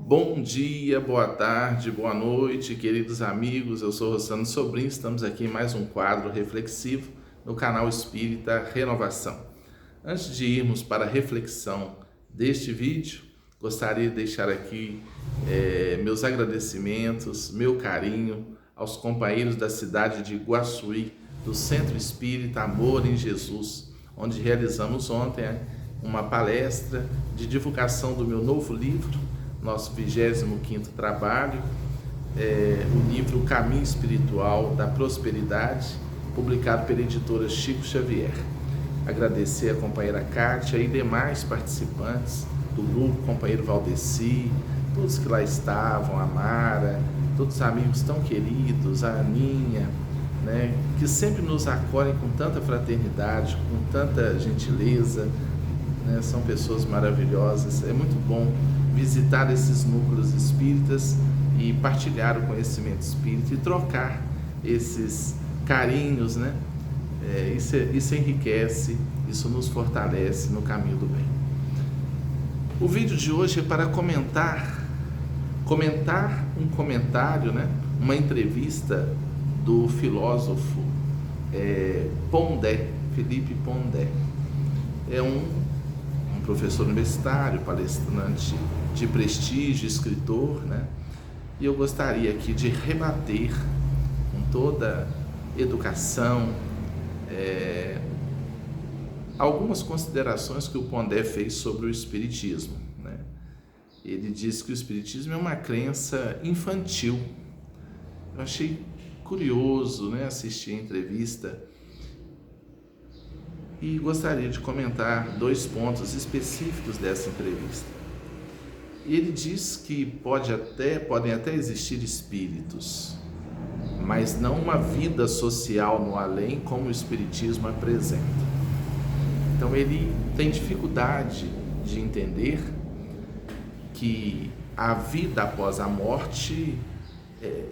Bom dia, boa tarde, boa noite, queridos amigos. Eu sou Rossano Sobrinho. Estamos aqui em mais um quadro reflexivo no canal Espírita Renovação. Antes de irmos para a reflexão deste vídeo, gostaria de deixar aqui meus agradecimentos, meu carinho aos companheiros da cidade de Iguaçuí, do Centro Espírita Amor em Jesus, onde realizamos ontem uma palestra de divulgação do meu novo livro, nosso 25º trabalho, o livro Caminho Espiritual da Prosperidade, publicado pela editora Chico Xavier. Agradecer a companheira Kátia e demais participantes do grupo, companheiro Valdeci, todos que lá estavam, a Mara, todos os amigos tão queridos, a Aninha, né, que sempre nos acolhem com tanta fraternidade, com tanta gentileza, né, são pessoas maravilhosas. É muito bom visitar esses núcleos espíritas e partilhar o conhecimento espírita e trocar esses carinhos, né? Isso enriquece, isso nos fortalece no caminho do bem. O vídeo de hoje é para comentar um comentário, né? Uma entrevista do filósofo Pondé, Felipe Pondé. É um professor universitário, palestrante de prestígio, escritor, né? E eu gostaria aqui de rebater com toda educação algumas considerações que o Pondé fez sobre o Espiritismo, né? Ele diz que o Espiritismo é uma crença infantil. Eu achei curioso, né, assistir a entrevista e gostaria de comentar 2 pontos específicos dessa entrevista. Ele diz que podem até existir espíritos, mas não uma vida social no além como o Espiritismo apresenta. Então ele tem dificuldade de entender que a vida após a morte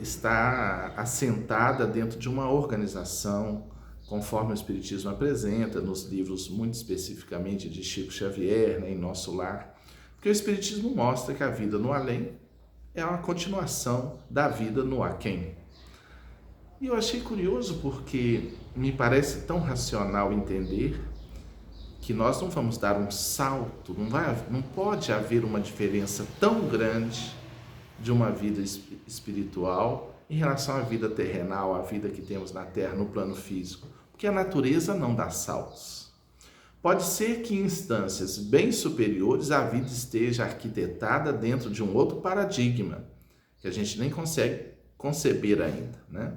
está assentada dentro de uma organização, conforme o Espiritismo apresenta nos livros, muito especificamente de Chico Xavier, né, em Nosso Lar, porque o Espiritismo mostra que a vida no além é uma continuação da vida no aquém. E eu achei curioso porque me parece tão racional entender que nós não vamos dar um salto, não pode haver uma diferença tão grande de uma vida espiritual em relação à vida terrenal, à vida que temos na Terra, no plano físico, porque a natureza não dá saltos. Pode ser que em instâncias bem superiores a vida esteja arquitetada dentro de um outro paradigma, que a gente nem consegue conceber ainda, né?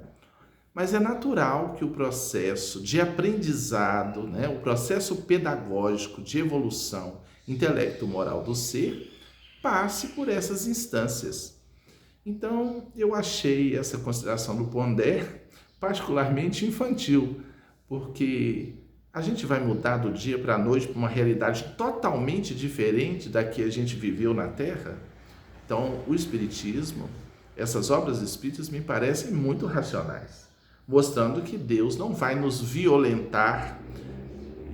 Mas é natural que o processo de aprendizado, né, o processo pedagógico de evolução intelecto-moral do ser, passe por essas instâncias. Então, eu achei essa consideração do Pondé particularmente infantil, porque a gente vai mudar do dia para a noite para uma realidade totalmente diferente da que a gente viveu na Terra. Então, o Espiritismo, essas obras espíritas me parecem muito racionais, mostrando que Deus não vai nos violentar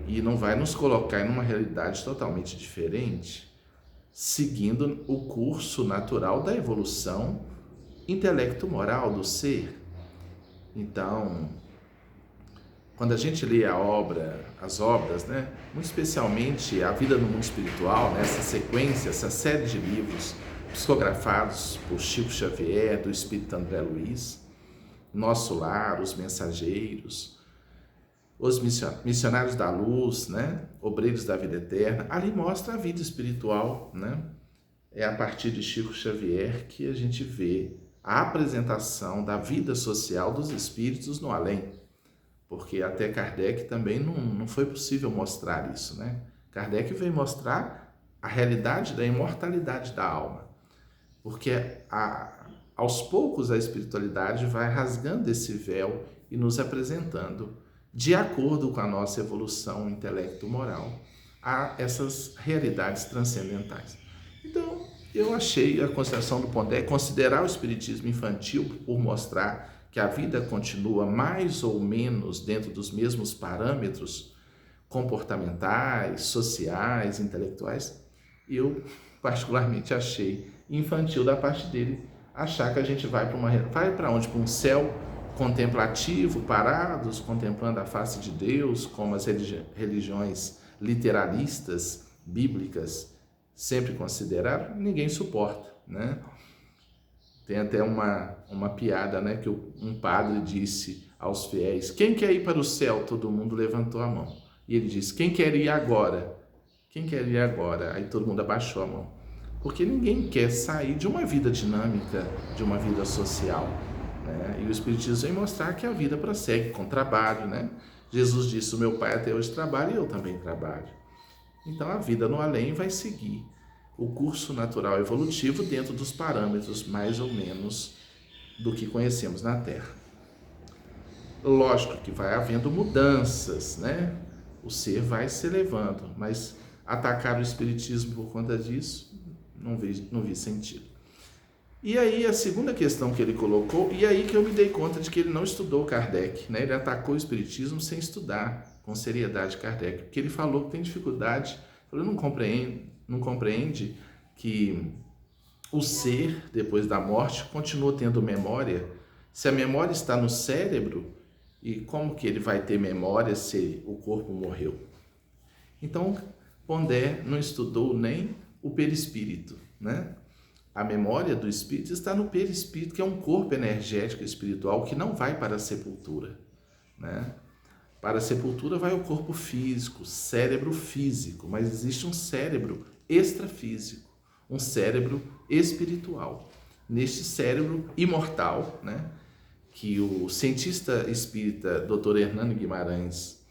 e não vai nos colocar em uma realidade totalmente diferente, seguindo o curso natural da evolução intelecto-moral do ser. Então, quando a gente lê as obras, né, muito especialmente A Vida no Mundo Espiritual, né, essa sequência, essa série de livros psicografados por Chico Xavier, do Espírito André Luiz, Nosso Lar, Os Mensageiros, Os Missionários da Luz, né, Obreiros da Vida Eterna, ali mostra a vida espiritual, né? É a partir de Chico Xavier que a gente vê a apresentação da vida social dos espíritos no além, porque até Kardec também não foi possível mostrar isso, né? Kardec veio mostrar a realidade da imortalidade da alma, porque aos poucos a espiritualidade vai rasgando esse véu e nos apresentando, de acordo com a nossa evolução intelecto-moral, a essas realidades transcendentais. Então, eu achei a consideração do Pondé considerar o espiritismo infantil por mostrar que a vida continua mais ou menos dentro dos mesmos parâmetros comportamentais, sociais, intelectuais. Eu particularmente achei infantil da parte dele achar que a gente vai para onde? Para um céu contemplativo, parados, contemplando a face de Deus, como as religiões literalistas, bíblicas, sempre consideraram. Ninguém suporta, né? Tem até uma piada, né, que um padre disse aos fiéis: quem quer ir para o céu? Todo mundo levantou a mão. E ele disse: quem quer ir agora? Quem quer ir agora? Aí todo mundo abaixou a mão. Porque ninguém quer sair de uma vida dinâmica, de uma vida social, né? E o Espiritismo vem mostrar que a vida prossegue com trabalho, né? Jesus disse: o meu Pai até hoje trabalha e eu também trabalho. Então a vida no além vai seguir o curso natural evolutivo dentro dos parâmetros mais ou menos do que conhecemos na Terra. Lógico que vai havendo mudanças, né? O ser vai se elevando, mas atacar o Espiritismo por conta disso, não vi sentido. E aí a segunda questão que ele colocou, e aí que eu me dei conta de que ele não estudou Kardec, né? Ele atacou o Espiritismo sem estudar com seriedade Kardec, porque ele falou que tem dificuldade, falou, não compreende que o ser, depois da morte, continua tendo memória. Se a memória está no cérebro, e como que ele vai ter memória se o corpo morreu? Então, Pondé não estudou nem o perispírito, né? A memória do espírito está no perispírito, que é um corpo energético espiritual que não vai para a sepultura, né? Para a sepultura vai o corpo físico, cérebro físico, mas existe um cérebro extrafísico, um cérebro espiritual. Neste cérebro imortal, né, que o cientista espírita Dr. Hernando Guimarães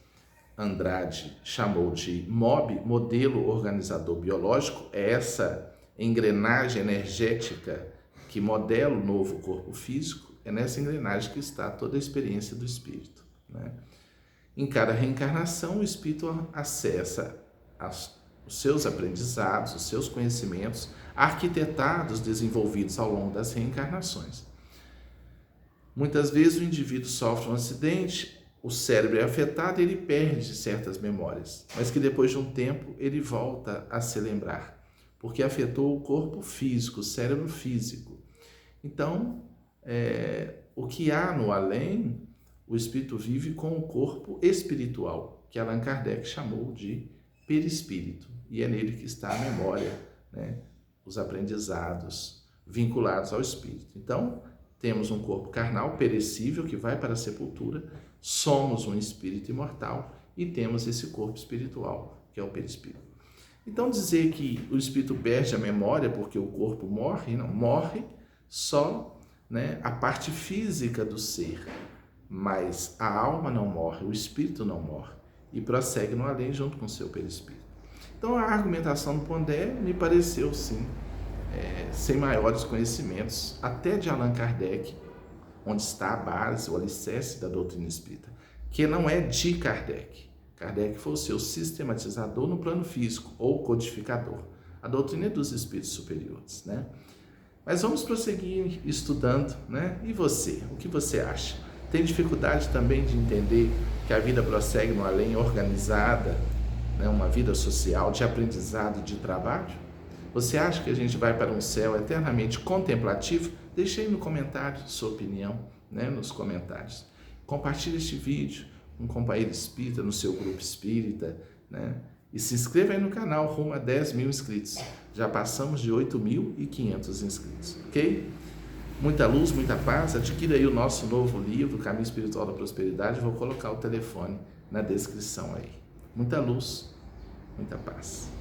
Andrade chamou de MOB, modelo organizador biológico, é essa engrenagem energética que modela o novo corpo físico, é nessa engrenagem que está toda a experiência do espírito, né? Em cada reencarnação, o espírito acessa os seus aprendizados, os seus conhecimentos arquitetados, desenvolvidos ao longo das reencarnações. Muitas vezes o indivíduo sofre um acidente, o cérebro é afetado e ele perde certas memórias, mas que depois de um tempo ele volta a se lembrar, porque afetou o corpo físico, o cérebro físico. Então, o que há no além, o espírito vive com o corpo espiritual, que Allan Kardec chamou de perispírito, e é nele que está a memória, né? Os aprendizados vinculados ao espírito. Então, temos um corpo carnal perecível que vai para a sepultura, somos um espírito imortal e temos esse corpo espiritual, que é o perispírito. Então, dizer que o espírito perde a memória porque o corpo morre, não, morre só, né, a parte física do ser, mas a alma não morre, o espírito não morre e prossegue no além junto com o seu perispírito. Então, a argumentação do Pondé me pareceu, sim, sem maiores conhecimentos, até de Allan Kardec, onde está a base, o alicerce da doutrina espírita, que não é de Kardec. Kardec foi o seu sistematizador no plano físico, ou codificador. A doutrina é dos espíritos superiores, né? Mas vamos prosseguir estudando, né? E você? O que você acha? Tem dificuldade também de entender que a vida prossegue no além organizada, né? Uma vida social de aprendizado, de trabalho? Você acha que a gente vai para um céu eternamente contemplativo? Deixe aí no comentário sua opinião, né? Nos comentários. Compartilhe este vídeo com um companheiro espírita, no seu grupo espírita, né? E se inscreva aí no canal, rumo a 10 mil inscritos. Já passamos de 8.500 inscritos, ok? Muita luz, muita paz. Adquira aí o nosso novo livro, Caminho Espiritual da Prosperidade. Vou colocar o telefone na descrição aí. Muita luz, muita paz.